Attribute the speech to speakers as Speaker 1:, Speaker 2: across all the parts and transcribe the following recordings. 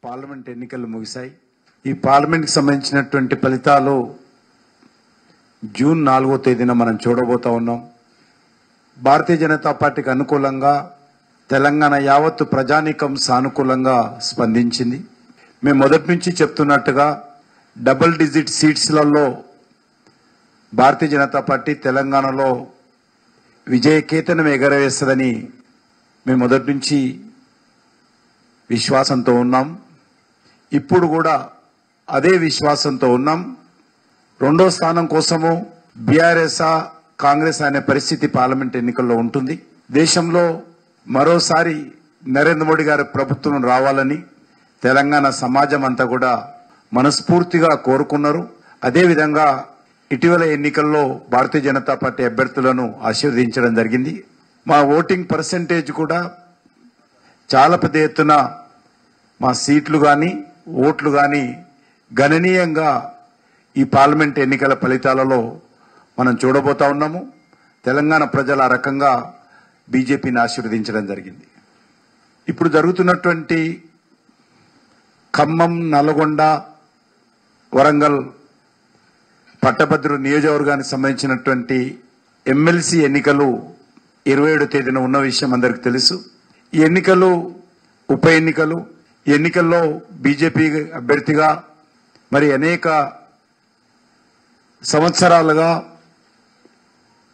Speaker 1: Parliament ఎన్నికలు ముగిశాయి. ఈ పార్లమెంట్కి సంబంధించినటువంటి ఫలితాలు జూన్ 4వ తేదీన మనం చూడబోతా ఉన్నాం. భారతీయ జనతా పార్టీకి అనుకూలంగా తెలంగాణ యావత్తు ప్రజానీకం సానుకూలంగా స్పందించింది. మేము మొదటి నుంచి చెప్తున్నట్టుగా double digit సీట్స్లలో Bharatiya Janata party తెలంగాణలో విజయకేతనం ఎగరవేస్తుందని మేము మొదటి నుంచి విశ్వాసంతో ఉన్నాం. ఇప్పుడు కూడా అదే విశ్వాసంతో ఉన్నాం. రెండో స్థానం కోసము బీఆర్ఎస్ కాంగ్రెస్ అనే పరిస్థితి పార్లమెంట్ ఎన్నికల్లో ఉంటుంది. దేశంలో మరోసారి నరేంద్ర మోడీ గారి ప్రభుత్వం రావాలని తెలంగాణ సమాజం అంతా కూడా మనస్ఫూర్తిగా కోరుకున్నారు. అదేవిధంగా ఇటీవల ఎన్నికల్లో భారతీయ జనతా పార్టీ అభ్యర్థులను ఆశీర్వదించడం జరిగింది. మా ఓటింగ్ పర్సెంటేజ్ కూడా చాలా పెద్ద ఎత్తున మా సీట్లు కానీ ఓట్లు కానీ గణనీయంగా ఈ పార్లమెంట్ ఎన్నికల ఫలితాలలో మనం చూడబోతా ఉన్నాము. తెలంగాణ ప్రజలు ఆ రకంగా బీజేపీని ఆశీర్వదించడం జరిగింది. ఇప్పుడు జరుగుతున్నటువంటి ఖమ్మం, నల్గొండ, వరంగల్, పట్టభద్రుల నియోజకవర్గానికి సంబంధించినటువంటి ఎమ్మెల్సీ ఎన్నికలు 27వ తేదీన ఉన్న విషయం అందరికీ తెలుసు. ఈ ఎన్నికలు ఉప ఎన్నికలు. ఈ ఎన్నికల్లో బీజేపీ అభ్యర్థిగా మరి అనేక సంవత్సరాలుగా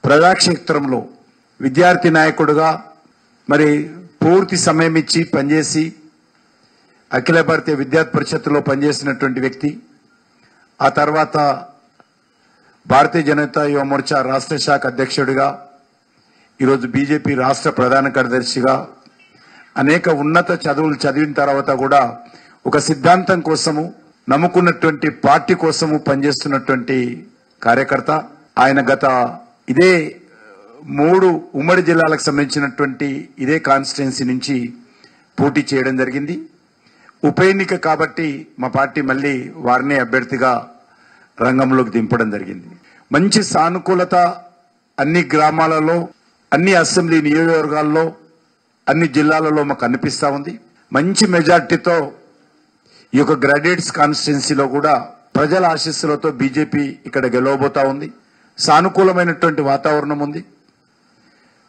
Speaker 1: ప్రజాక్షేత్రంలో విద్యార్థి నాయకుడుగా మరి పూర్తి సమయం ఇచ్చి పనిచేసి అఖిల భారతీయ విద్యార్థి పరిషత్తులో పనిచేసినటువంటి వ్యక్తి. ఆ తర్వాత భారతీయ జనతా యువ మోర్చా రాష్ట్ర శాఖ అధ్యక్షుడిగా, ఈరోజు బీజేపీ రాష్ట్ర ప్రధాన కార్యదర్శిగా అనేక ఉన్నత చదువులు చదివిన తర్వాత కూడా ఒక సిద్ధాంతం కోసము నమ్ముకున్నటువంటి పార్టీ కోసము పనిచేస్తున్నటువంటి కార్యకర్త. ఆయన గత ఇదే 3 ఉమ్మడి జిల్లాలకు సంబంధించినటువంటి ఇదే కాన్స్టిట్యున్సీ నుంచి పోటీ చేయడం జరిగింది. ఉప ఎన్నిక కాబట్టి మా పార్టీ మళ్ళీ వారినే అభ్యర్థిగా రంగంలోకి దింపడం జరిగింది. మంచి సానుకూలత అన్ని గ్రామాలలో, అన్ని అసెంబ్లీ నియోజకవర్గాల్లో, అన్ని జిల్లాలలో మాకు అనిపిస్తా ఉంది. మంచి మెజార్టీతో ఈ యొక్క గ్రాడ్యుయేట్స్ కాన్స్టిట్యున్సీలో కూడా ప్రజల ఆశీస్సులతో బీజేపీ ఇక్కడ గెలవబోతా ఉంది. సానుకూలమైనటువంటి వాతావరణం ఉంది.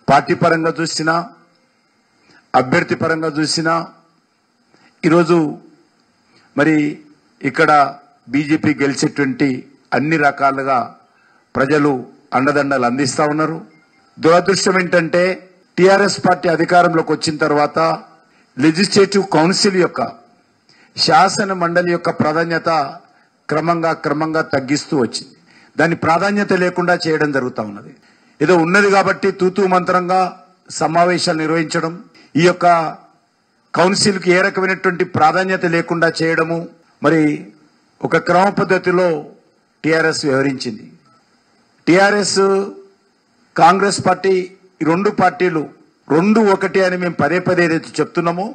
Speaker 1: పార్టీ పరంగా చూసినా, అభ్యర్థి పరంగా చూసినా ఈరోజు మరి ఇక్కడ బీజేపీ గెలిచేటువంటి అన్ని రకాలుగా ప్రజలు అండదండలు అందిస్తా ఉన్నారు. దురదృష్టం ఏంటంటే టీఆర్ఎస్ పార్టీ అధికారంలోకి వచ్చిన తర్వాత లెజిస్లేటివ్ కౌన్సిల్ యొక్క శాసన మండలి యొక్క ప్రాధాన్యత క్రమంగా తగ్గిస్తూ వచ్చింది. దాని ప్రాధాన్యత లేకుండా చేయడం జరుగుతూ ఉన్నది. ఏదో ఉన్నది కాబట్టి తూతూ మంత్రంగా సమావేశాలు నిర్వహించడం, ఈ యొక్క కౌన్సిల్కి ఏ రకమైనటువంటి ప్రాధాన్యత లేకుండా చేయడము, మరి ఒక క్రమ పద్ధతిలో టీఆర్ఎస్ వ్యవహరించింది. టీఆర్ఎస్ కాంగ్రెస్ పార్టీ ఈ 2 పార్టీలు 2 ఒకటి అని మేము పదే ఏదైతే చెప్తున్నామో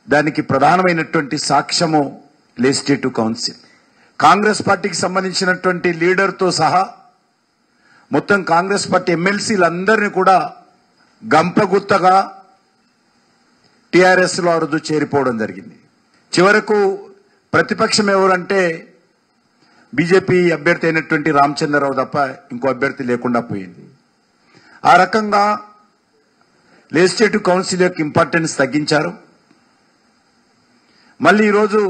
Speaker 1: దానికి ప్రధానమైనటువంటి సాక్ష్యము లెజిస్లేటివ్ కౌన్సిల్. కాంగ్రెస్ పార్టీకి సంబంధించినటువంటి లీడర్తో సహా మొత్తం కాంగ్రెస్ పార్టీ ఎమ్మెల్సీలందరినీ కూడా గంపగుత్తగా టీఆర్ఎస్ లో ఆ రోజు చేరిపోవడం జరిగింది. చివరకు ప్రతిపక్షం ఎవరంటే బీజేపీ అభ్యర్థి అయినటువంటి రామచంద్రరావు తప్ప ఇంకో అభ్యర్థి లేకుండా పోయింది. ఆ రకంగా లెజిస్లేటివ్ కౌన్సిల్ యొక్క ఇంపార్టెన్స్ తగ్గించారు. మళ్ళీ ఈరోజు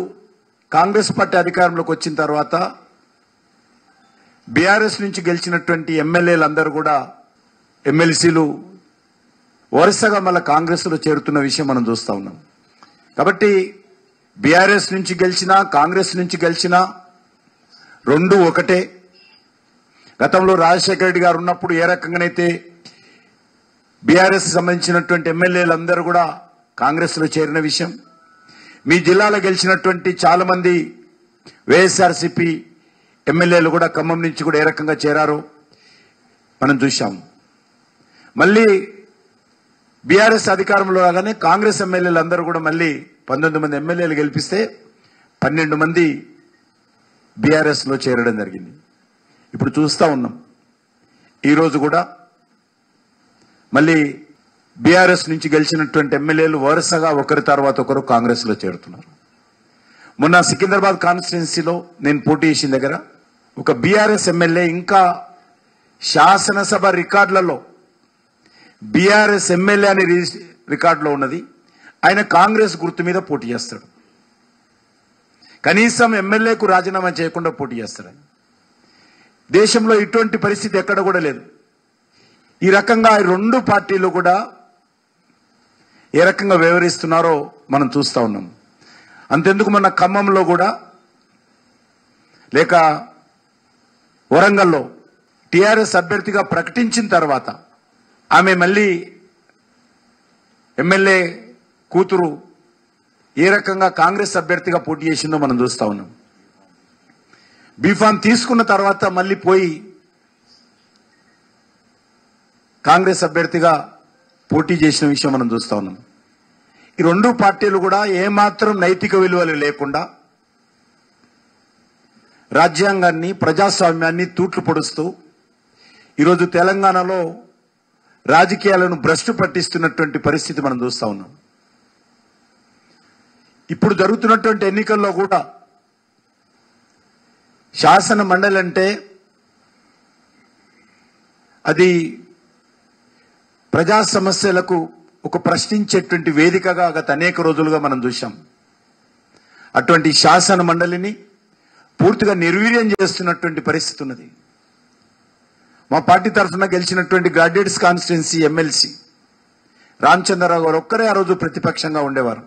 Speaker 1: కాంగ్రెస్ పార్టీ అధికారంలోకి వచ్చిన తర్వాత బీఆర్ఎస్ నుంచి గెలిచినటువంటి ఎమ్మెల్యేలందరూ కూడా ఎమ్మెల్సీలు వరుసగా మళ్ళీ కాంగ్రెస్ లో చేరుతున్న విషయం మనం చూస్తా ఉన్నాం. కాబట్టి బీఆర్ఎస్ నుంచి గెలిచినా, కాంగ్రెస్ నుంచి గెలిచినా 2 ఒకటే. గతంలో రాజశేఖర రెడ్డి గారు ఉన్నప్పుడు ఏ రకంగానైతే బీఆర్ఎస్ సంబంధించినటువంటి ఎమ్మెల్యేలందరూ కూడా కాంగ్రెస్ లో చేరిన విషయం, మీ జిల్లాలో గెలిచినటువంటి చాలా మంది వైఎస్ఆర్సీపీ ఎమ్మెల్యేలు కూడా ఖమ్మం నుంచి కూడా ఏ రకంగా చేరారో మనం చూశాం. మళ్ళీ బీఆర్ఎస్ అధికారంలో రాగానే కాంగ్రెస్ ఎమ్మెల్యేలందరూ కూడా మళ్ళీ 19 మంది ఎమ్మెల్యేలు గెలిపిస్తే 12 మంది బీఆర్ఎస్ లో చేరడం జరిగింది. ఇప్పుడు చూస్తా ఉన్నాం ఈరోజు కూడా మళ్ళీ బీఆర్ఎస్ నుంచి గెలిచినటువంటి ఎమ్మెల్యేలు వరుసగా ఒకరి తర్వాత ఒకరు కాంగ్రెస్ లో చేరుతున్నారు. మొన్న సికింద్రాబాద్ కాన్స్టిట్యున్సీలో నేను పోటీ చేసిన దగ్గర ఒక బీఆర్ఎస్ ఎమ్మెల్యే ఇంకా శాసనసభ రికార్డులలో బీఆర్ఎస్ ఎమ్మెల్యే అని రికార్డులో ఉన్నది. ఆయన కాంగ్రెస్ గుర్తు మీద పోటీ చేస్తాడు. కనీసం ఎమ్మెల్యేకు రాజీనామా చేయకుండా పోటీ చేస్తాడు. దేశంలో ఇటువంటి పరిస్థితి ఎక్కడ కూడా లేదు. ఈ రకంగా రెండు పార్టీలు కూడా ఏ రకంగా వ్యవహరిస్తున్నారో మనం చూస్తా ఉన్నాం. అంతెందుకు మన ఖమ్మంలో కూడా లేక వరంగల్లో టీఆర్ఎస్ అభ్యర్థిగా ప్రకటించిన తర్వాత ఆమె మళ్ళీ ఎమ్మెల్యే కూతురు ఏ రకంగా కాంగ్రెస్ అభ్యర్థిగా పోటీ చేసిందో మనం చూస్తా ఉన్నాం. బీఫామ్ తీసుకున్న తర్వాత మళ్ళీ పోయి కాంగ్రెస్ అభ్యర్థిగా పోటీ చేసిన విషయం మనం చూస్తా ఉన్నాం. ఈ రెండు పార్టీలు కూడా ఏమాత్రం నైతిక విలువలు లేకుండా రాజ్యాంగాన్ని ప్రజాస్వామ్యాన్ని తూట్లు పొడుస్తూ ఈరోజు తెలంగాణలో రాజకీయాలను భ్రష్టు పట్టిస్తున్నటువంటి పరిస్థితి మనం చూస్తా ఉన్నాం. ఇప్పుడు జరుగుతున్నటువంటి ఎన్నికల్లో కూడా శాసన మండలి అంటే అది ప్రజా సమస్యలకు ఒక ప్రశ్నించేటువంటి వేదికగా గత అనేక రోజులుగా మనం చూశాం. అటువంటి శాసన మండలిని పూర్తిగా నిర్వీర్యం చేస్తున్నటువంటి పరిస్థితి ఉన్నది. మా పార్టీ తరఫున గెలిచినటువంటి గ్రాడ్యుయేట్స్ కాన్స్టిట్యున్సీ ఎమ్మెల్సీ రామచంద్రరావు గారు ఒక్కరే ఆ రోజు ప్రతిపక్షంగా ఉండేవారు.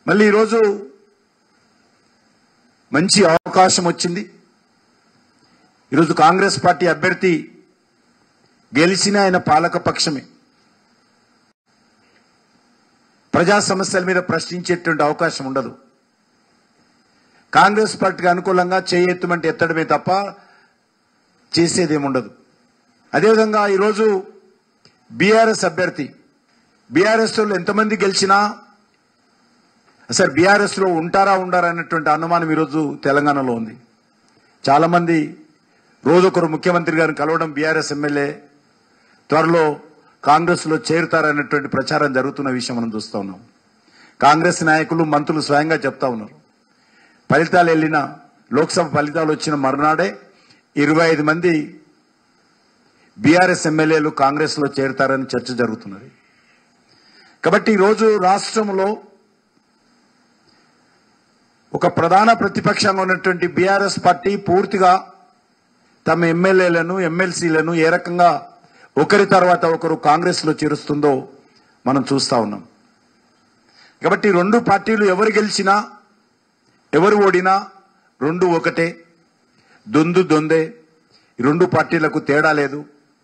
Speaker 1: మళ్ళీ ఈరోజు మంచి అవకాశం వచ్చింది. ఈరోజు కాంగ్రెస్ పార్టీ అభ్యర్థి గెలిచిన ఆయన పాలక పక్షమే. ప్రజా సమస్యల మీద ప్రశ్నించేటువంటి అవకాశం ఉండదు. కాంగ్రెస్ పార్టీకి అనుకూలంగా చేయెత్తమంటే ఎత్తడమే తప్ప చేసేదేముండదు. అదేవిధంగా ఈరోజు బీఆర్ఎస్ అభ్యర్థి బీఆర్ఎస్ లో ఎంతమంది గెలిచినా అసలు బీఆర్ఎస్ లో ఉంటారా ఉండరా అన్నటువంటి అనుమానం ఈరోజు తెలంగాణలో ఉంది. చాలా మంది రోజొకరు ముఖ్యమంత్రి గారిని కలవడం, బీఆర్ఎస్ ఎమ్మెల్యే త్వరలో కాంగ్రెస్ లో చేరుతారన్నటువంటి ప్రచారం జరుగుతున్న విషయం మనం చూస్తా ఉన్నాం. కాంగ్రెస్ నాయకులు మంత్రులు స్వయంగా చెప్తా ఉన్నారు. ఫలితాలు వెళ్ళిన లోక్సభ ఫలితాలు వచ్చిన మరునాడే 25 మంది బీఆర్ఎస్ ఎమ్మెల్యేలు కాంగ్రెస్ లో చేరుతారని చర్చ జరుగుతున్నది. కాబట్టి ఈరోజు రాష్ట్రంలో ఒక ప్రధాన ప్రతిపక్షంగా ఉన్నటువంటి బీఆర్ఎస్ పార్టీ పూర్తిగా తమ ఎమ్మెల్యేలను ఎమ్మెల్సీలను ఏ రకంగా ఒకరి తర్వాత ఒకరు కాంగ్రెస్ లో చేరుస్తుందో మనం చూస్తా ఉన్నాం. కాబట్టి రెండు పార్టీలు ఎవరు గెలిచినా ఎవరు ఓడినా రెండు ఒకటే, దొందు దొందే. ఈ రెండు పార్టీలకు తేడా లేదు.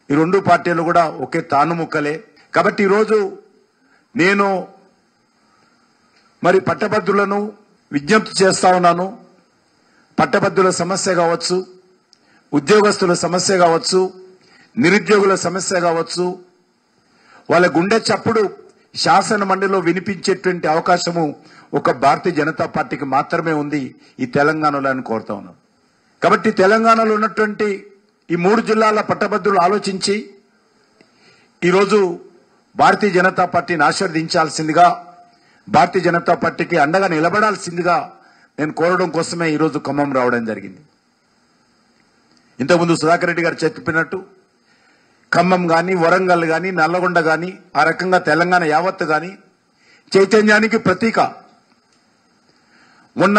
Speaker 1: ఈ రెండు పార్టీలు కూడా ఒకే తానుముక్కలే. కాబట్టి ఈరోజు నేను మరి పట్టభద్రులను విజ్ఞప్తి చేస్తా ఉన్నాను. పట్టభద్రుల సమస్య కావచ్చు, ఉద్యోగస్తుల సమస్య కావచ్చు, నిరుద్యోగుల సమస్య కావచ్చు, వాళ్ళ గుండె చప్పుడు శాసన మండలిలో వినిపించేటువంటి అవకాశము ఒక భారతీయ జనతా పార్టీకి మాత్రమే ఉంది ఈ తెలంగాణలో అని కోరుతా ఉన్నాం. కాబట్టి తెలంగాణలో ఉన్నటువంటి ఈ 3 జిల్లాల పట్టభద్రులు ఆలోచించి ఈరోజు భారతీయ జనతా పార్టీని ఆశీర్వదించాల్సిందిగా, భారతీయ జనతా పార్టీకి అండగా నిలబడాల్సిందిగా నేను కోరడం కోసమే ఈరోజు ఖమ్మం రావడం జరిగింది. ఇంతకుముందు సుధాకర్ రెడ్డి గారు చెప్పినట్టు ఖమ్మం కానీ, వరంగల్ కానీ, నల్లగొండ కానీ, ఆ రకంగా తెలంగాణ యావత్తు కానీ చైతన్యానికి ప్రతీక. మొన్న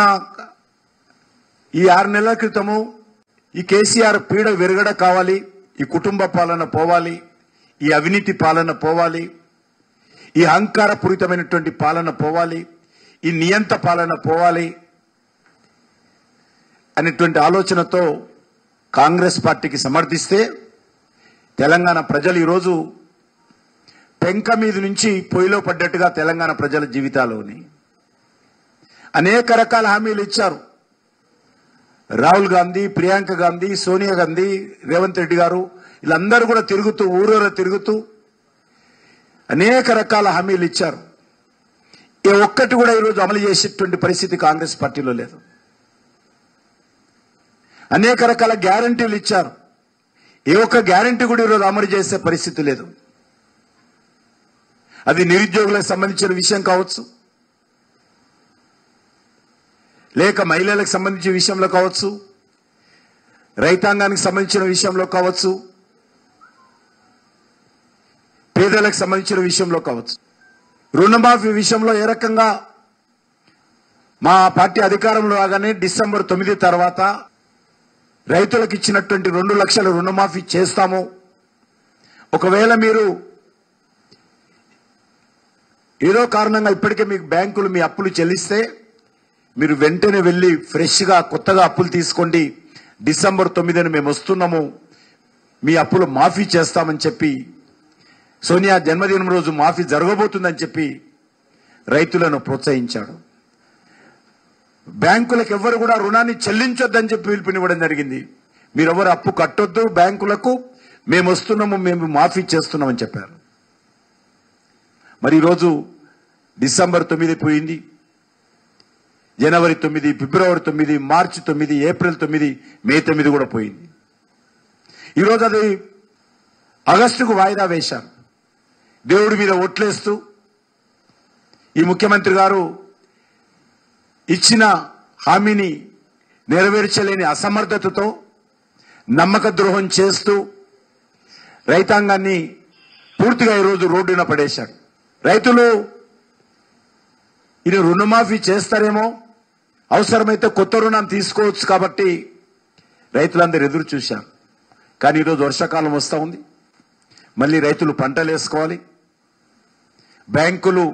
Speaker 1: ఈ 6 నెలల క్రితము ఈ కేసీఆర్ పీడ విరగడ కావాలి, ఈ కుటుంబ పాలన పోవాలి, ఈ అవినీతి పాలన పోవాలి, ఈ అహంకారపూరితమైనటువంటి పాలన పోవాలి, ఈ నియంత పాలన పోవాలి అనేటువంటి ఆలోచనతో కాంగ్రెస్ పార్టీకి సమర్థిస్తే తెలంగాణ ప్రజలు ఈరోజు పెంక మీద నుంచి పొయ్యిలో పడ్డట్టుగా తెలంగాణ ప్రజల జీవితాల్లోని అనేక రకాల హామీలు ఇచ్చారు. రాహుల్ గాంధీ, ప్రియాంక గాంధీ, సోనియా గాంధీ, రేవంత్ రెడ్డి గారు వీళ్ళందరూ కూడా తిరుగుతూ ఊరూర తిరుగుతూ అనేక రకాల హామీలు ఇచ్చారు. ఏ ఒక్కటి కూడా ఈరోజు అమలు చేసేటువంటి పరిస్థితి కాంగ్రెస్ పార్టీలో లేదు. అనేక రకాల గ్యారంటీలు ఇచ్చారు. ఏ ఒక్క గ్యారంటీ కూడా ఈరోజు అమలు చేసే పరిస్థితి లేదు. అది నిరుద్యోగులకు సంబంధించిన విషయం కావచ్చు, లేక మహిళలకు సంబంధించిన విషయంలో కావచ్చు, రైతాంగానికి సంబంధించిన విషయంలో కావచ్చు, పేదలకు సంబంధించిన విషయంలో కావచ్చు, రుణమాఫీ విషయంలో ఏ రకంగా మా పార్టీ అధికారంలో రాగానే డిసెంబర్ 9 తర్వాత రైతులకు ఇచ్చినటువంటి 2 లక్షల రుణమాఫీ చేస్తాము. ఒకవేళ మీరు ఏదో కారణంగా ఇప్పటికే మీకు బ్యాంకులు మీ అప్పులు చెల్లిస్తే మీరు వెంటనే వెళ్ళి ఫ్రెష్గా కొత్తగా అప్పులు తీసుకోండి, డిసెంబర్ 9న మేము వస్తున్నాము, మీ అప్పులు మాఫీ చేస్తామని చెప్పి, సోనియా జన్మదినం రోజు మాఫీ జరగబోతుందని చెప్పి రైతులను ప్రోత్సహించాడు. బ్యాంకులకు ఎవరు కూడా రుణాన్ని చెల్లించొద్దని చెప్పి పిలుపునివ్వడం జరిగింది. మీరెవరు అప్పు కట్టొద్దు బ్యాంకులకు, మేము వస్తున్నాము, మేము మాఫీ చేస్తున్నామని చెప్పారు. మరి ఈరోజు డిసెంబర్ 9 పోయింది, జనవరి 9, ఫిబ్రవరి 9, మార్చి 9, ఏప్రిల్ 9, మే 9 కూడా పోయింది. ఈరోజు అది ఆగస్టుకు వాయిదా వేశారు. దేవుడి మీద ఓట్లేస్తూ ఈ ముఖ్యమంత్రి గారు ఇచ్చిన హామీని నెరవేర్చలేని అసమర్థతతో నమ్మక ద్రోహం చేస్తూ రైతాంగాన్ని పూర్తిగా ఈరోజు రోడ్డున పడేశాడు. రైతులు ఇది రుణమాఫీ చేస్తారేమో, అవసరమైతే కొత్త రుణం తీసుకోవచ్చు కాబట్టి రైతులందరూ ఎదురు చూశారు. కానీ ఈరోజు వర్షాకాలం వస్తూ ఉంది, మళ్ళీ రైతులు పంటలు వేసుకోవాలి, బ్యాంకులు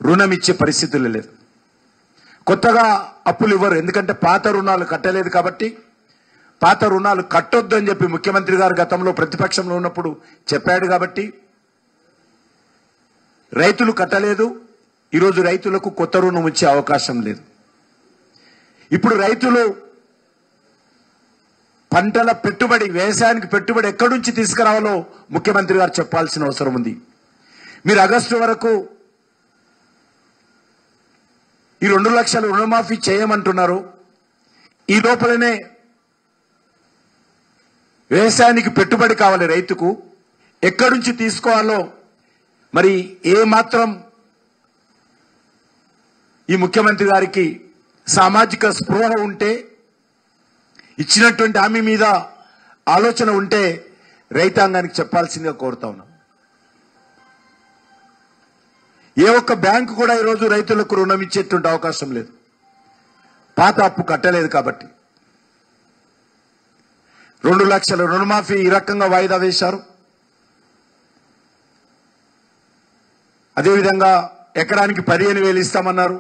Speaker 1: రుణం ఇచ్చే పరిస్థితులు లేదు, కొత్తగా అప్పులు ఇవ్వరు. ఎందుకంటే పాత రుణాలు కట్టలేదు కాబట్టి, పాత రుణాలు కట్టొద్దు అని చెప్పి ముఖ్యమంత్రి గారు గతంలో ప్రతిపక్షంలో ఉన్నప్పుడు చెప్పాడు కాబట్టి రైతులు కట్టలేదు. ఈరోజు రైతులకు కొత్త రుణం వచ్చే అవకాశం లేదు. ఇప్పుడు రైతులు పంటల పెట్టుబడి, వ్యవసాయానికి పెట్టుబడి ఎక్కడి నుంచి తీసుకురావాలో ముఖ్యమంత్రి గారు చెప్పాల్సిన అవసరం ఉంది. మీరు ఆగస్టు వరకు ఈ 2 లక్షల రుణమాఫీ చేయమంటున్నారు. ఈ లోపలనే వ్యవసాయానికి పెట్టుబడి కావాలి, రైతుకు ఎక్కడి నుంచి తీసుకోవాలో మరి ఏ మాత్రం ఈ ముఖ్యమంత్రి గారికి సామాజిక స్పృహ ఉంటే, ఇచ్చినటువంటి హామీ మీద ఆలోచన ఉంటే రైతాంగానికి చెప్పాల్సిందిగా కోరుతా ఉన్నాం. ఏ ఒక్క బ్యాంకు కూడా ఈరోజు రైతులకు రుణం ఇచ్చేటువంటి అవకాశం లేదు, పాత అప్పు కట్టలేదు కాబట్టి. 2 లక్షల రుణమాఫీ ఈ రకంగా వాయిదా వేశారు. అదేవిధంగా ఎకరానికి 15,000 ఇస్తామన్నారు,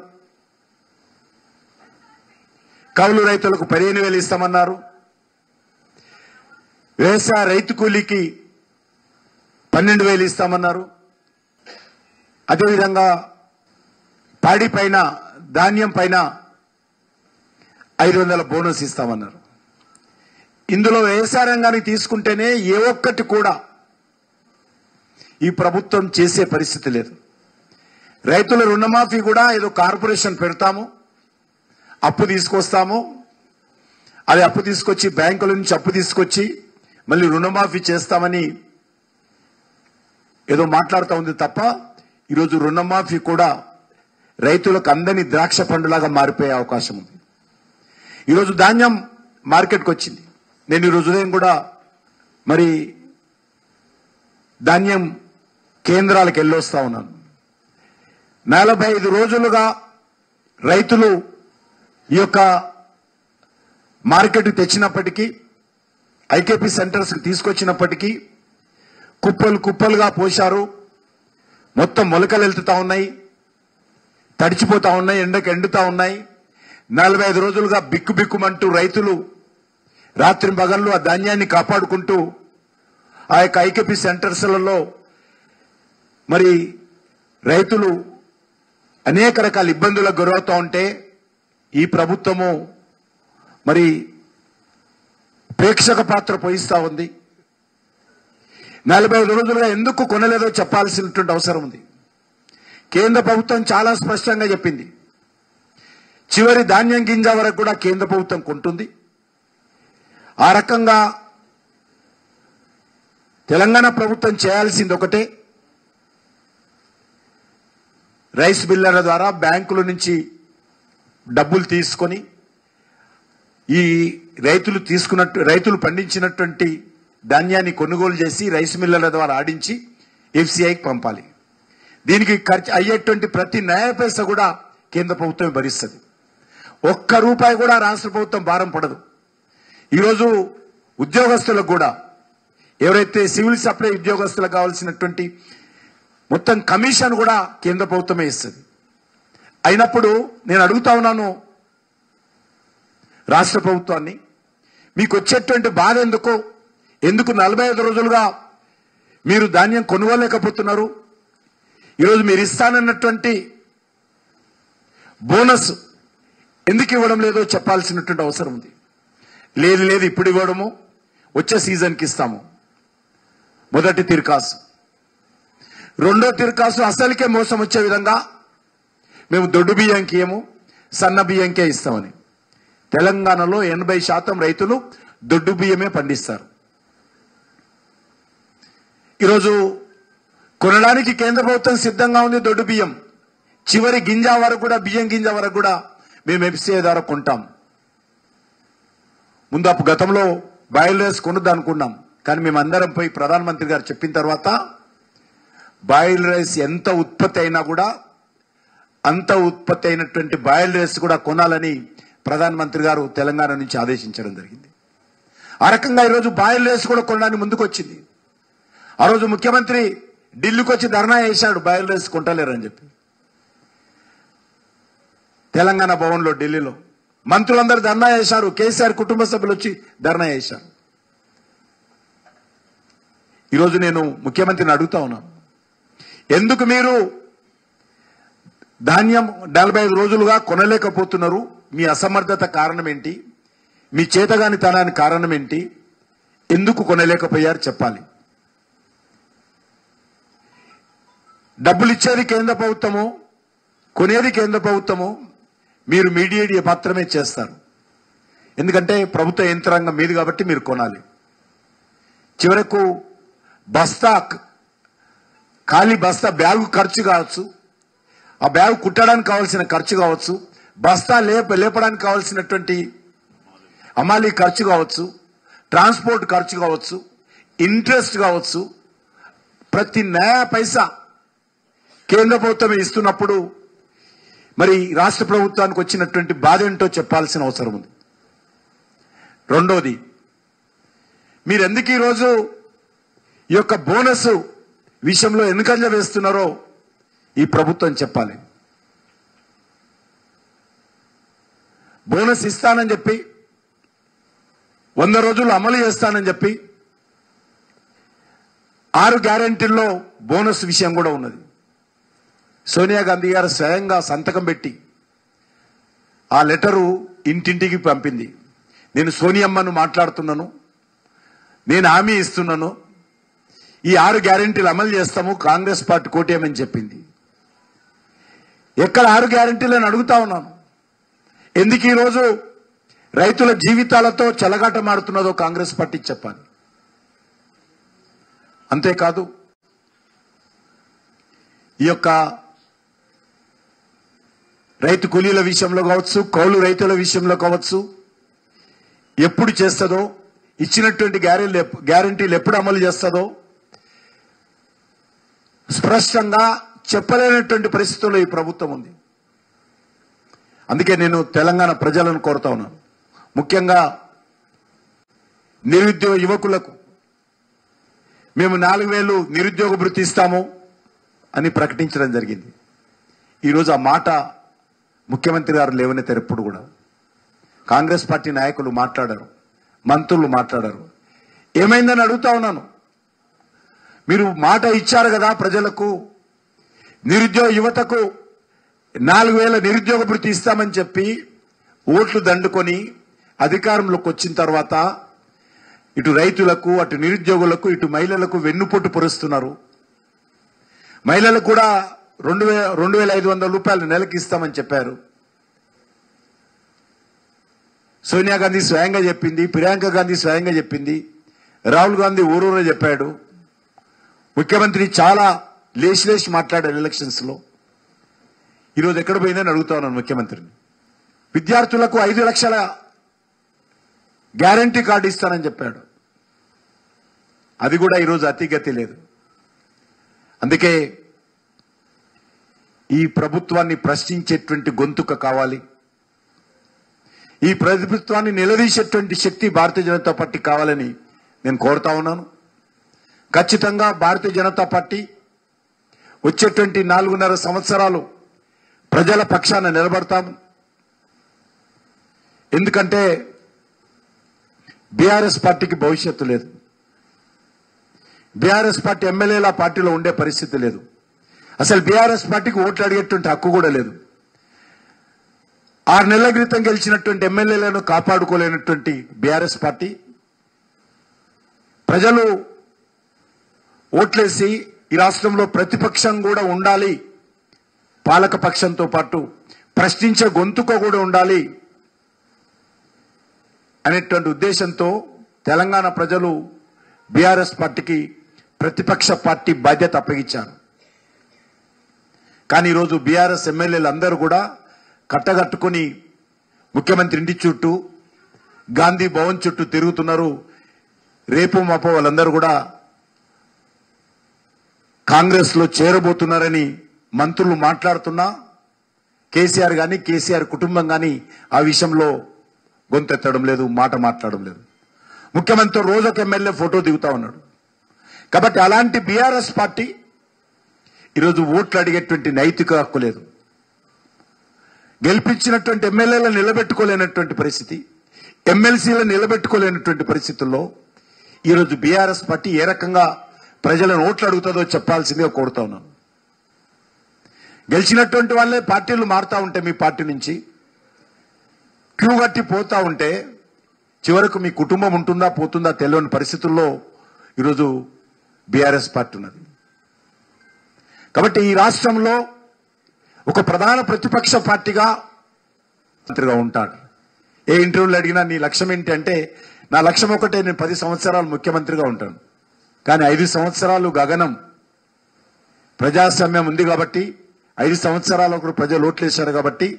Speaker 1: కౌలు రైతులకు 15,000 ఇస్తామన్నారు, వ్యవసాయ రైతు కూలీకి 12,000 ఇస్తామన్నారు, అదేవిధంగా పాడి పైన, ధాన్యం పైన 500 బోనస్ ఇస్తామన్నారు. ఇందులో వ్యవసాయ రంగాన్ని తీసుకుంటేనే ఏ ఒక్కటి కూడా ఈ ప్రభుత్వం చేసే పరిస్థితి లేదు. రైతుల రుణమాఫీ కూడా ఏదో కార్పొరేషన్ పెడతాము, అప్పు తీసుకొస్తాము, అది అప్పు తీసుకొచ్చి బ్యాంకుల నుంచి అప్పు తీసుకొచ్చి మళ్ళీ రుణమాఫీ చేస్తామని ఏదో మాట్లాడుతూ ఉంది తప్ప, ఈరోజు రుణమాఫీ కూడా రైతులకు అందని ద్రాక్ష పండులాగా మారిపోయే అవకాశం ఉంది. ఈరోజు ధాన్యం మార్కెట్కి వచ్చింది. నేను ఈరోజు ఉదయం కూడా మరి ధాన్యం కేంద్రాలకు వెళ్ళొస్తా ఉన్నాను. 45 రోజులుగా రైతులు ఈ యొక్క మార్కెట్ తెచ్చినప్పటికీ, ఐకేపీ సెంటర్స్కి తీసుకొచ్చినప్పటికీ కుప్పలు కుప్పలుగా పోశారు. మొత్తం మొలకలు వెళ్తుతా ఉన్నాయి, తడిచిపోతా ఉన్నాయి, ఎండకు ఎండుతా ఉన్నాయి. 45 రోజులుగా బిక్కు బిక్కుమంటూ రైతులు రాత్రి పగళ్ళు ఆ ధాన్యాన్ని కాపాడుకుంటూ ఆ యొక్క ఐకేపీ సెంటర్స్లలో మరి రైతులు అనేక రకాల ఇబ్బందులకు గురవుతూ ఉంటే ఈ ప్రభుత్వము మరి ప్రేక్షక పాత్ర పోయిస్తా ఉంది. 45 రోజులుగా ఎందుకు కొనలేదో చెప్పాల్సినటువంటి అవసరం ఉంది. కేంద్ర ప్రభుత్వం చాలా స్పష్టంగా చెప్పింది, చివరి ధాన్యం గింజ వరకు కూడా కేంద్ర ప్రభుత్వం కొంటుంది. ఆ రకంగా తెలంగాణ ప్రభుత్వం చేయాల్సింది ఒకటే, రైస్ మిల్లర్ల ద్వారా బ్యాంకుల నుంచి డబ్బులు తీసుకొని ఈ రైతులు పండించినటువంటి ధాన్యాన్ని కొనుగోలు చేసి రైస్ మిల్లర్ల ద్వారా ఆడించి ఎఫ్సిఐకి పంపాలి. దీనికి ఖర్చు అయ్యేటువంటి ప్రతి న్యాయ పైసా కూడా కేంద్ర ప్రభుత్వం భరిస్తుంది. ఒక్క రూపాయి కూడా రాష్ట్ర ప్రభుత్వం భారం పడదు. ఈరోజు ఉద్యోగస్తులకు కూడా ఎవరైతే సివిల్ సప్లై ఉద్యోగస్తులకు కావాల్సినటువంటి మొత్తం కమిషన్ కూడా కేంద్ర ప్రభుత్వమే ఇస్తుంది. అయినప్పుడు నేను అడుగుతా ఉన్నాను రాష్ట్ర ప్రభుత్వాన్ని, మీకు వచ్చేటువంటి బాధ ఎందుకు 45 రోజులుగా మీరు ధాన్యం కొనుగోలేకపోతున్నారు? ఈరోజు మీరు ఇస్తానన్నటువంటి బోనస్ ఎందుకు ఇవ్వడం లేదో చెప్పాల్సినటువంటి అవసరం ఉంది. లేదు ఇప్పుడు ఇవ్వడము, వచ్చే సీజన్కి ఇస్తాము. మొదటి తిరకాసు. రెండో తిరకాసు అసలుకే మోసం వచ్చే విధంగా మేము దొడ్డు బియ్యంకి ఏమో సన్న బియ్యంకే ఇస్తామని. తెలంగాణలో 80% రైతులు దొడ్డు బియ్యమే పండిస్తారు. ఈరోజు కొనడానికి కేంద్ర ప్రభుత్వం సిద్ధంగా ఉంది దొడ్డు బియ్యం. చివరి గింజ వరకు కూడా, బియ్యం గింజ వరకు కూడా మేము ఎఫ్సిఐ ద్వారా కొంటాం. ముందు గతంలో బాయిల్ రైస్ కొనుద్దనుకున్నాం, కానీ మేమందరం పోయి ప్రధానమంత్రి గారు చెప్పిన తర్వాత బాయిల్ రైస్ ఎంత ఉత్పత్తి అయినా కూడా అంత ఉత్పత్తి అయినటువంటి బాయిల్ రైస్ కూడా కొనాలని ప్రధానమంత్రి గారు తెలంగాణ నుంచి ఆదేశించడం జరిగింది. ఆ రకంగా ఈరోజు బాయిల్ రైస్ కూడా కొనడానికి ముందుకు వచ్చింది. ఆ రోజు ముఖ్యమంత్రి ఢిల్లీకి వచ్చి ధర్నా చేశాడు, బాయిల్ రైస్ కొంటలేరని చెప్పి. తెలంగాణ భవన్లో ఢిల్లీలో మంత్రులందరూ ధర్నా చేశారు, కేసీఆర్ కుటుంబ సభ్యులు వచ్చి ధర్నా చేశారు. ఈరోజు నేను ముఖ్యమంత్రిని అడుగుతా ఉన్నాను, ఎందుకు మీరు ధాన్యం 45 రోజులుగా కొనలేకపోతున్నారు? మీ అసమర్థత కారణం ఏంటి? మీ చేతగానితనానికి కారణం ఏంటి? ఎందుకు కొనలేకపోయారు చెప్పాలి. డబ్బులు ఇచ్చేది కేంద్ర ప్రభుత్వము, కొనేది కేంద్ర ప్రభుత్వము, మీరు మీడియేట్ మాత్రమే చేస్తారు. ఎందుకంటే ప్రభుత్వ యంత్రాంగం మీది కాబట్టి మీరు కొనాలి. చివరకు బస్తా, ఖాళీ బస్తా బ్యాగు ఖర్చు కావచ్చు, ఆ బ్యాగు కుట్టడానికి కావాల్సిన ఖర్చు కావచ్చు, బస్తా లేపడానికి కావాల్సినటువంటి అమాలీ ఖర్చు కావచ్చు, ట్రాన్స్పోర్ట్ ఖర్చు కావచ్చు, ఇంట్రెస్ట్ కావచ్చు, ప్రతి నయా పైసా కేంద్ర ప్రభుత్వం ఇస్తున్నప్పుడు మరి రాష్ట్ర ప్రభుత్వానికి వచ్చినటువంటి బాధ ఏంటో చెప్పాల్సిన అవసరం ఉంది. రెండోది, మీరు ఎందుకు ఈరోజు ఈ యొక్క బోనస్ విషయంలో వెనుకంజ వేస్తున్నారో ఈ ప్రభుత్వం చెప్పాలి. బోనస్ ఇస్తానని చెప్పి 100 రోజులు అమలు చేస్తానని చెప్పి 6 గ్యారెంటీల్లో బోనస్ విషయం కూడా ఉన్నది. సోనియా గాంధీ గారు స్వయంగా సంతకం పెట్టి ఆ లెటరు ఇంటింటికి పంపింది. నేను సోనియమ్మను మాట్లాడుతున్నాను, నేను హామీ ఇస్తున్నాను, ఈ 6 గ్యారెంటీలు అమలు చేస్తాము, కాంగ్రెస్ పార్టీ కోటేయమని చెప్పింది. ఎక్కడ 6 గ్యారెంటీలు అని అడుగుతా ఉన్నాను. ఎందుకు ఈరోజు రైతుల జీవితాలతో చెలగాటమాడుతున్నదో కాంగ్రెస్ పార్టీ చెప్పాలి. అంతేకాదు, ఈ యొక్క రైతు కూలీల విషయంలో కావచ్చు, కౌలు రైతుల విషయంలో కావచ్చు, ఎప్పుడు చేస్తుందో, ఇచ్చినటువంటి గ్యారెంటీలు ఎప్పుడు అమలు చేస్తుందో స్పష్టంగా చెప్పలేనటువంటి పరిస్థితుల్లో ఈ ప్రభుత్వం ఉంది. అందుకే నేను తెలంగాణ ప్రజలను కోరుతా ఉన్నాను, ముఖ్యంగా నిరుద్యోగ యువకులకు మేము 4000 నిరుద్యోగ భృతి ఇస్తాము అని ప్రకటించడం జరిగింది. ఈరోజు ఆ మాట ముఖ్యమంత్రి గారు లేవనెత్తారు. ఎప్పుడు కూడా కాంగ్రెస్ పార్టీ నాయకులు మాట్లాడారు, మంత్రులు మాట్లాడారు. ఏమైందని అడుగుతా ఉన్నాను. మీరు మాట ఇచ్చారు కదా ప్రజలకు, నిరుద్యోగ యువతకు 4000 నిరుద్యోగ భృతి ఇస్తామని చెప్పి ఓట్లు దండుకొని అధికారంలోకి వచ్చిన తర్వాత ఇటు రైతులకు, అటు నిరుద్యోగులకు, ఇటు మహిళలకు వెన్నుపోటు పొరుస్తున్నారు. మహిళలకు కూడా 2500 రూపాయలు నెలకి ఇస్తామని చెప్పారు. సోనియా గాంధీ స్వయంగా చెప్పింది, ప్రియాంక గాంధీ స్వయంగా చెప్పింది, రాహుల్ గాంధీ ఊరూరే చెప్పాడు. ముఖ్యమంత్రి చాలా లేచి మాట్లాడారు ఎలక్షన్స్ లో. ఈరోజు ఎక్కడ పోయిందని అడుగుతా ఉన్నాను ముఖ్యమంత్రిని. విద్యార్థులకు 5 లక్షల గ్యారంటీ కార్డు ఇస్తానని చెప్పాడు. అది కూడా ఈరోజు అతిగతి లేదు. అందుకే ఈ ప్రభుత్వాన్ని ప్రశ్నించేటువంటి గొంతుక కావాలి. ఈ ప్రభుత్వాన్ని నిలదీసేటువంటి శక్తి భారతీయ జనతా పార్టీ కావాలని నేను కోరుతా ఉన్నాను. ఖచ్చితంగా భారతీయ జనతా పార్టీ వచ్చేటువంటి 4.5 సంవత్సరాలు ప్రజల పక్షాన నిలబడతాము. ఎందుకంటే బీఆర్ఎస్ పార్టీకి భవిష్యత్తు లేదు. బీఆర్ఎస్ పార్టీ ఎమ్మెల్యేల పార్టీలో ఉండే పరిస్థితి లేదు. అసలు బీఆర్ఎస్ పార్టీకి ఓట్లు అడిగేటువంటి హక్కు కూడా లేదు. 6 నెలల క్రితం గెలిచినటువంటి ఎమ్మెల్యేలను కాపాడుకోలేనటువంటి బీఆర్ఎస్ పార్టీ ప్రజలు ఓట్లేసి ఈ రాష్ట్రంలో ప్రతిపక్షం కూడా ఉండాలి, పాలక పక్షంతో పాటు ప్రశ్నించే గొంతుక కూడా ఉండాలి అనేటువంటి ఉద్దేశంతో తెలంగాణ ప్రజలు బీఆర్ఎస్ పార్టీకి ప్రతిపక్ష పార్టీ బాధ్యత అప్పగించారు. కానీ ఈరోజు బీఆర్ఎస్ ఎమ్మెల్యేలు అందరూ కూడా కట్టగట్టుకుని ముఖ్యమంత్రి ఇంటి చుట్టూ, గాంధీ భవన్ చుట్టూ తిరుగుతున్నారు. రేపు మాపో వాళ్ళందరూ కూడా కాంగ్రెస్ లో చేరబోతున్నారని మంత్రులు మాట్లాడుతున్నా కేసీఆర్ గాని, కేసీఆర్ కుటుంబం గాని ఆ విషయంలో గొంతెత్తడం లేదు, మాట మాట్లాడడం లేదు. ముఖ్యమంత్రి రోజొక ఎమ్మెల్యే ఫోటో దిగుతా ఉన్నాడు. కాబట్టి అలాంటి బీఆర్ఎస్ పార్టీ ఈరోజు ఓట్లు అడిగేటువంటి నైతిక హక్కు లేదు. గెలిపించినటువంటి ఎమ్మెల్యేలను నిలబెట్టుకోలేనటువంటి పరిస్థితి, ఎమ్మెల్సీలను నిలబెట్టుకోలేనటువంటి పరిస్థితుల్లో ఈరోజు బీఆర్ఎస్ పార్టీ ఏ రకంగా ప్రజలను ఓట్లు అడుగుతుందో చెప్పాల్సిందిగా కోరుతా ఉన్నాను. గెలిచినటువంటి వాళ్ళే పార్టీలు మారుతా ఉంటే మీ పార్టీ నుంచి క్యూ కట్టి పోతా ఉంటే చివరకు మీ కుటుంబం ఉంటుందా పోతుందా తెలియని పరిస్థితుల్లో ఈరోజు బీఆర్ఎస్ పార్టీ ఉన్నది. కాబట్టి ఈ రాష్ట్రంలో ఒక ప్రధాన ప్రతిపక్ష పార్టీగా మంత్రిగా ఉంటాడు. ఏ ఇంటర్వ్యూలు అడిగినా నీ లక్ష్యం ఏంటి అంటే, నా లక్ష్యం ఒకటే, నేను 10 సంవత్సరాలు ముఖ్యమంత్రిగా ఉంటాను. కానీ 5 సంవత్సరాలు గగనం. ప్రజాస్వామ్యం ఉంది కాబట్టి 5 సంవత్సరాలు ఒకరు ప్రజలు ఓట్లేశారు కాబట్టి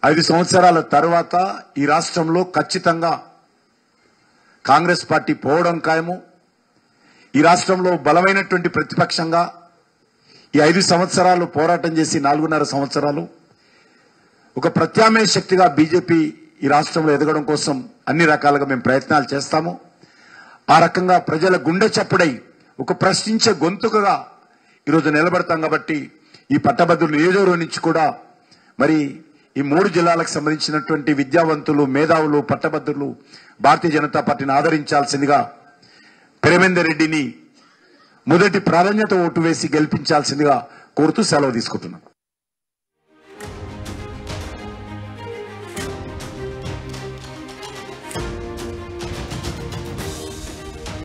Speaker 1: 5 సంవత్సరాల తర్వాత ఈ రాష్ట్రంలో ఖచ్చితంగా కాంగ్రెస్ పార్టీ పోవడం ఖాయము. ఈ రాష్ట్రంలో బలమైనటువంటి ప్రతిపక్షంగా ఈ 5 సంవత్సరాలు పోరాటం చేసి 4.5 సంవత్సరాలు ఒక ప్రత్యామ్నాయ శక్తిగా బీజేపీ ఈ రాష్ట్రంలో ఎదగడం కోసం అన్ని రకాలుగా మేము ప్రయత్నాలు చేస్తాము. ఆ రకంగా ప్రజల గుండె చప్పుడై ఒక ప్రశ్నించే గొంతుకగా ఈరోజు నిలబడతాం. కాబట్టి ఈ పట్టభద్రుల నియోజకవర్గం నుంచి కూడా మరి ఈ 3 జిల్లాలకు సంబంధించినటువంటి విద్యావంతులు, మేధావులు, పట్టభద్రులు భారతీయ జనతా పార్టీని ఆదరించాల్సిందిగా, ప్రేమేందర్ రెడ్డిని మొదటి ప్రాధాన్యత ఓటు వేసి గెలిపించాల్సిందిగా కోరుతూ సెలవు తీసుకుంటున్నాం.